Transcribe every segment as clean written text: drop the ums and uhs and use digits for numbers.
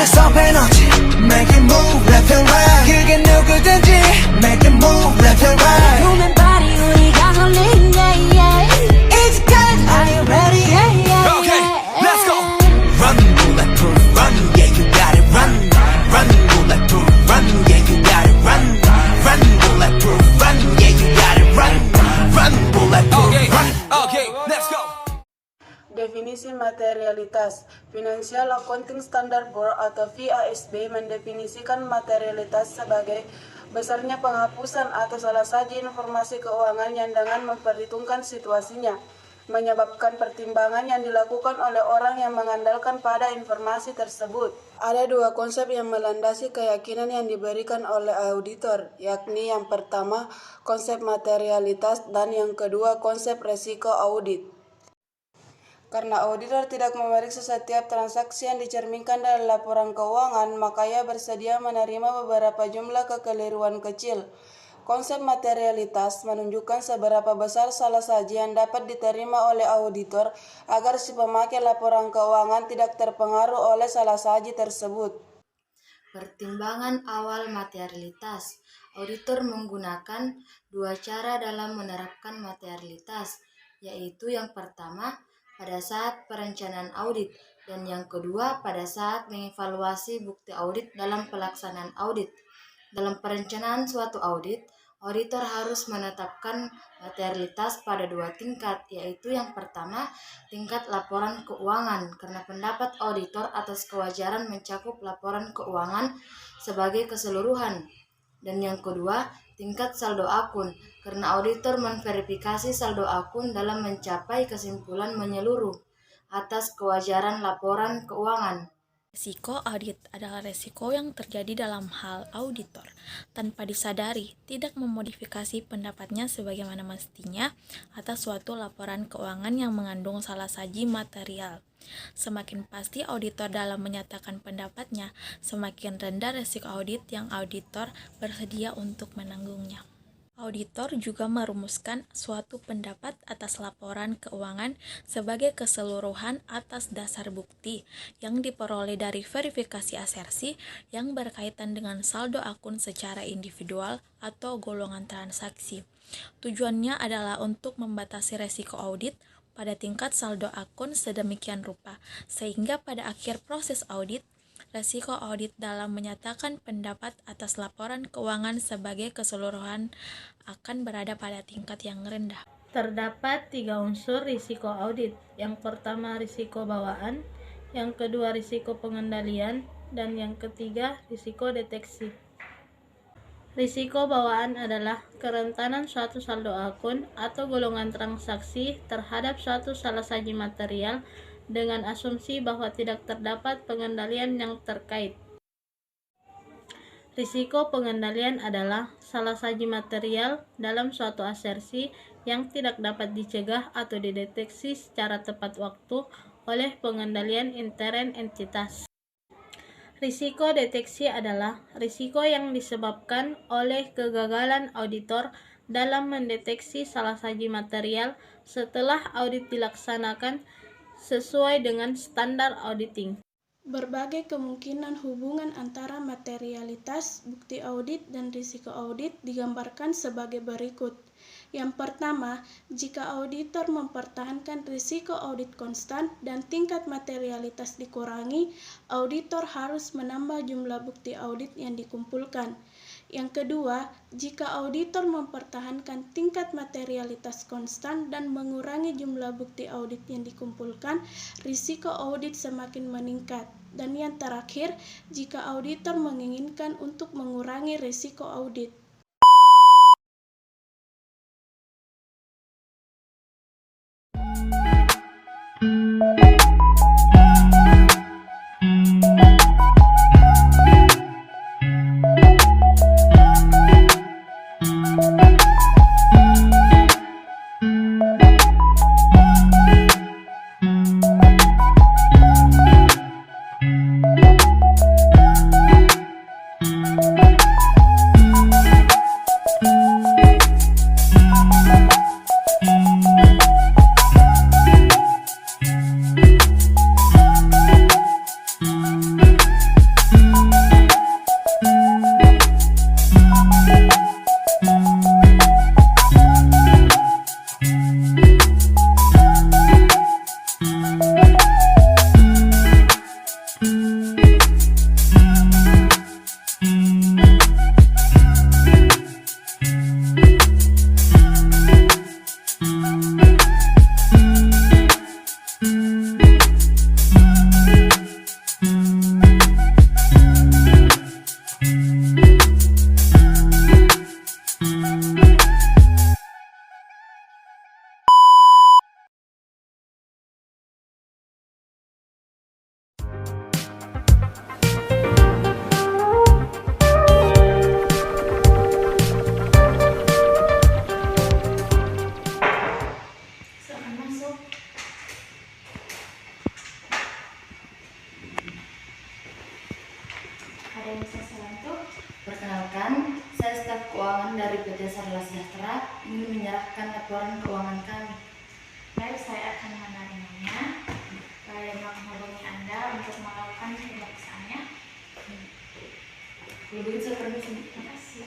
stop energy, make it move left and right. 그게 누구든지 make it move left and right. Human body 우리 가솔린 yeah yeah. It's good, Are you ready? Yeah yeah. okay, let's go. Run bulletproof, run, yeah you got it, run. Run bulletproof, run, yeah you got it, run. Run bulletproof, run, yeah you got it, run. Run bulletproof, run. Okay, let's go. Definisi materialitas. Financial Accounting Standard Board atau FASB mendefinisikan materialitas sebagai besarnya penghapusan atau salah saji informasi keuangan yang dengan memperhitungkan situasinya, menyebabkan pertimbangan yang dilakukan oleh orang yang mengandalkan pada informasi tersebut. Ada dua konsep yang melandasi keyakinan yang diberikan oleh auditor, yakni yang pertama konsep materialitas dan yang kedua konsep resiko audit. Karena auditor tidak memeriksa setiap transaksi yang dicerminkan dalam laporan keuangan, maka ia bersedia menerima beberapa jumlah kekeliruan kecil. Konsep materialitas menunjukkan seberapa besar salah saji yang dapat diterima oleh auditor agar si pemakai laporan keuangan tidak terpengaruh oleh salah saji tersebut. Pertimbangan awal materialitas. Auditor menggunakan dua cara dalam menerapkan materialitas, yaitu yang pertama pada saat perencanaan audit dan yang kedua pada saat mengevaluasi bukti audit dalam pelaksanaan audit. Dalam perencanaan suatu audit, auditor harus menetapkan materialitas pada dua tingkat, yaitu yang pertama tingkat laporan keuangan karena pendapat auditor atas kewajaran mencakup laporan keuangan sebagai keseluruhan, dan yang kedua tingkat saldo akun karena auditor memverifikasi saldo akun dalam mencapai kesimpulan menyeluruh atas kewajaran laporan keuangan. Risiko audit adalah risiko yang terjadi dalam hal auditor tanpa disadari tidak memodifikasi pendapatnya sebagaimana mestinya atas suatu laporan keuangan yang mengandung salah saji material. Semakin pasti auditor dalam menyatakan pendapatnya, semakin rendah risiko audit yang auditor bersedia untuk menanggungnya. Auditor juga merumuskan suatu pendapat atas laporan keuangan sebagai keseluruhan atas dasar bukti yang diperoleh dari verifikasi asersi yang berkaitan dengan saldo akun secara individual atau golongan transaksi. Tujuannya adalah untuk membatasi risiko audit pada tingkat saldo akun sedemikian rupa, sehingga pada akhir proses audit, risiko audit dalam menyatakan pendapat atas laporan keuangan sebagai keseluruhan akan berada pada tingkat yang rendah. Terdapat 3 unsur risiko audit. Yang pertama risiko bawaan, yang kedua risiko pengendalian, dan yang ketiga risiko deteksi. Risiko bawaan adalah kerentanan suatu saldo akun atau golongan transaksi terhadap suatu salah saji material dengan asumsi bahwa tidak terdapat pengendalian yang terkait. Risiko pengendalian adalah salah saji material dalam suatu asersi yang tidak dapat dicegah atau dideteksi secara tepat waktu oleh pengendalian intern entitas. Risiko deteksi adalah risiko yang disebabkan oleh kegagalan auditor dalam mendeteksi salah saji material setelah audit dilaksanakan sesuai dengan standar auditing. Berbagai kemungkinan hubungan antara materialitas, bukti audit, dan risiko audit digambarkan sebagai berikut. Yang pertama, jika auditor mempertahankan risiko audit konstan dan tingkat materialitas dikurangi, auditor harus menambah jumlah bukti audit yang dikumpulkan. Yang kedua, jika auditor mempertahankan tingkat materialitas konstan dan mengurangi jumlah bukti audit yang dikumpulkan, risiko audit semakin meningkat. Dan yang terakhir, jika auditor menginginkan untuk mengurangi risiko audit. Ada yang bisa saya bantu? Perkenalkan, saya staf keuangan dari PT Sarla Sejahtera ingin menyerahkan laporan keuangan kami. Baik, saya akan menerimanya. Saya menghubungi Anda untuk melakukan pemeriksaannya. Kalau begitu saya permisi. Terima kasih.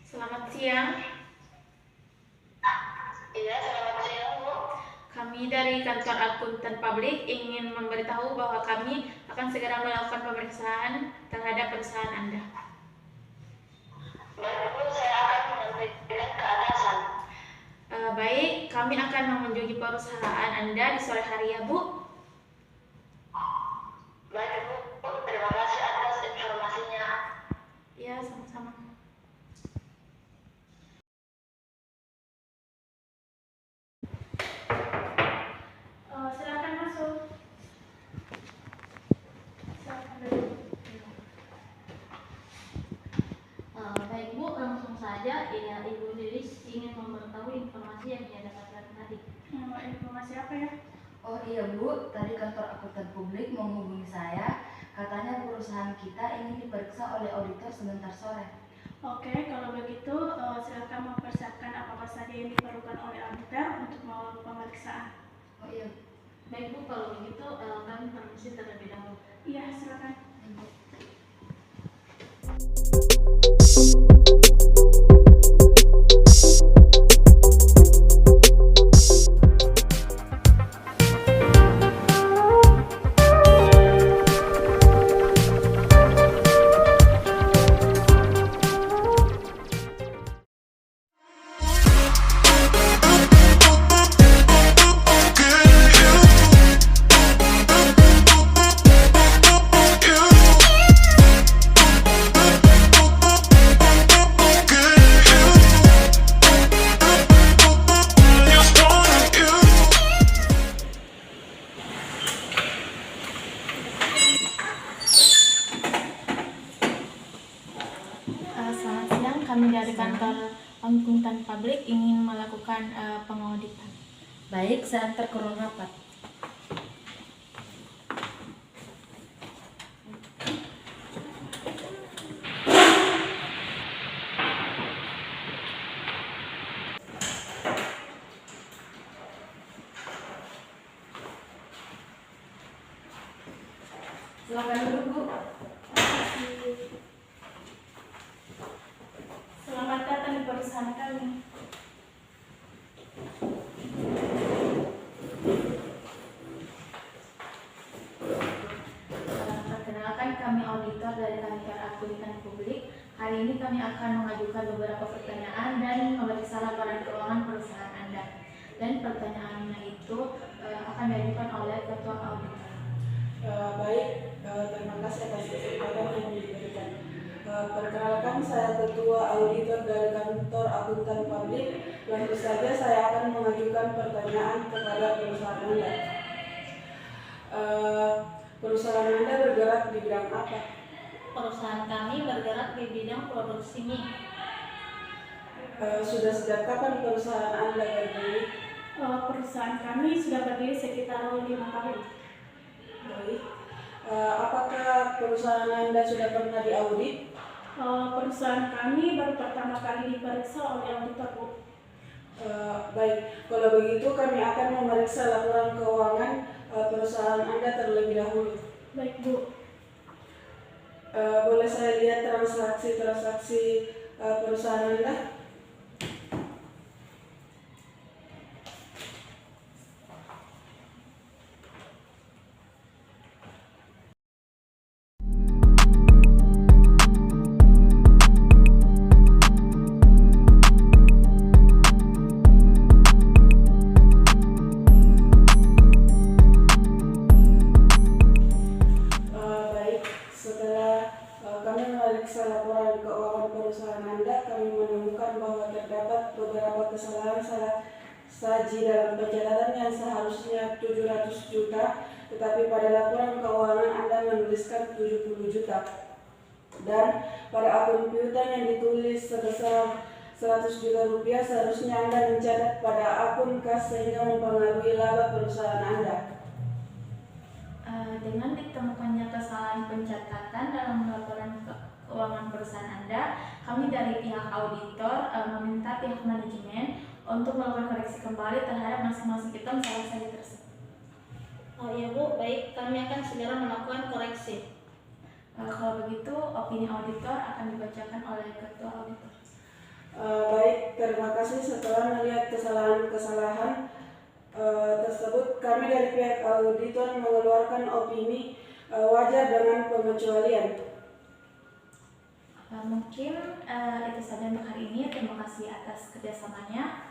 Selamat siang. Iya, selamat siang, Bu. Kami dari kantor akuntan publik ingin memberitahu bahwa kami akan segera melakukan pemeriksaan terhadap perusahaan Anda. Baik, Bu, saya akan menyampaikan ke atasan. Baik, kami akan mengunjungi perusahaan Anda di sore hari ya, Bu. Baik, Bu. Terima kasih atas informasinya. Ya, sama-sama. Silakan masuk. Silakan duduk. Baik Bu, langsung saja. Ya, Ibu Lilis ingin memberitahu informasi yang dia dapatkan tadi. Informasi apa ya? Oh iya Bu, tadi kantor akuntan publik menghubungi saya. Katanya perusahaan kita ingin diperiksa oleh auditor sebentar sore. Oke, kalau begitu silakan mempersiapkan apa saja yang diperlukan oleh auditor untuk melakukan pemeriksaan. Oh iya. Baik Bu, kalau begitu kami permisi terlebih dahulu. Iya, silakan. Selamat siang, kami dari kantor akuntan publik ingin melakukan pengauditan. Baik, saya antar ke ruang rapat. Silakan duduk Bu. Selamat datang di perusahaan kami. Perkenalkan, kami auditor dari kantor akuntan publik. Hari ini kami akan mengajukan beberapa pertanyaan dan memeriksa laporan keuangan perusahaan Anda. Dan pertanyaannya itu akan diajukan oleh ketua auditor. Baik, terima kasih atas kesempatan yang diberikan. Perkenalkan, saya ketua auditor dari kantor akuntan publik. Langsung saja saya akan mengajukan pertanyaan kepada perusahaan Anda. Perusahaan Anda bergerak di bidang apa? Perusahaan kami bergerak di bidang produksi mie. Sudah sejak kapan perusahaan Anda berdiri? Perusahaan kami sudah berdiri sekitar 5 tahun. Baik. Apakah perusahaan Anda sudah pernah diaudit? Perusahaan kami baru pertama kali diperiksa oleh auditor, Bu. Baik, kalau begitu kami akan memeriksa laporan keuangan perusahaan Anda terlebih dahulu. Baik, Bu. Boleh saya lihat transaksi perusahaan Anda? Saji dalam pencatatan yang seharusnya 700 juta, tetapi pada laporan keuangan Anda menuliskan 70 juta. Dan pada akun piutang yang ditulis sebesar 100 juta rupiah, seharusnya Anda mencatat pada akun kas sehingga mempengaruhi laba perusahaan Anda. Dengan ditemukannya kesalahan pencatatan dalam laporan keuangan perusahaan Anda, kami dari pihak auditor meminta pihak manajemen untuk melakukan koreksi kembali terhadap masing-masing item salah saji tersebut. Oh iya Bu, baik, kami akan segera melakukan koreksi. Kalau begitu, opini auditor akan dibacakan oleh ketua auditor. Baik, terima kasih. Setelah melihat kesalahan-kesalahan tersebut, kami dari pihak auditor mengeluarkan opini wajar dengan pengecualian. Mungkin itu saja untuk hari ini. Terima kasih atas kerjasamanya.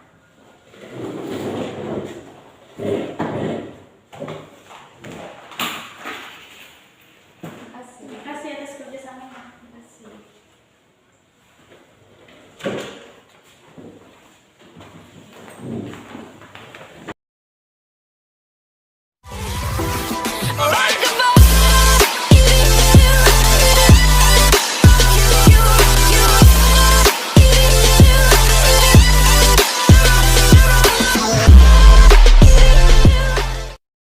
Terima kasih atas kerjasamanya. Terima kasih.